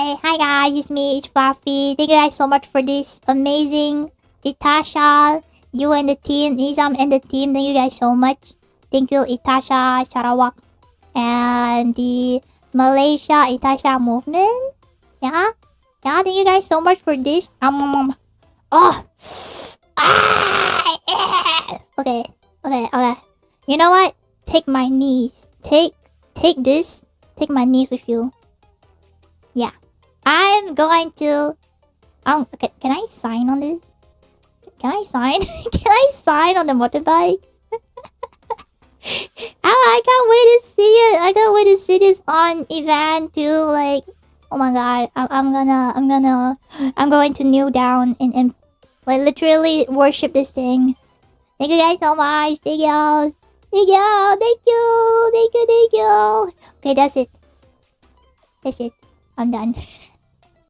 Hi guys, it's me, it's Fluffy. Thank you guys so much for this amazing Itasha, you and the team, Nizam and the team. Thank you guys so much. Thank you, Itasha, Sarawak, and the Malaysia Itasha movement. Yeah, thank you guys so much for this. Oh, okay. You know what? Take my knees. Take this. Take my knees with you. Yeah, I'm going to. Okay, can I sign on this? Can I sign? Can I sign on the motorbike? I can't wait to see it. I can't wait to see this on event too. Like, oh my god, I'm going to kneel down and like literally worship this thing. Thank you guys so much. Thank you. Thank you. Okay, that's it. I'm done.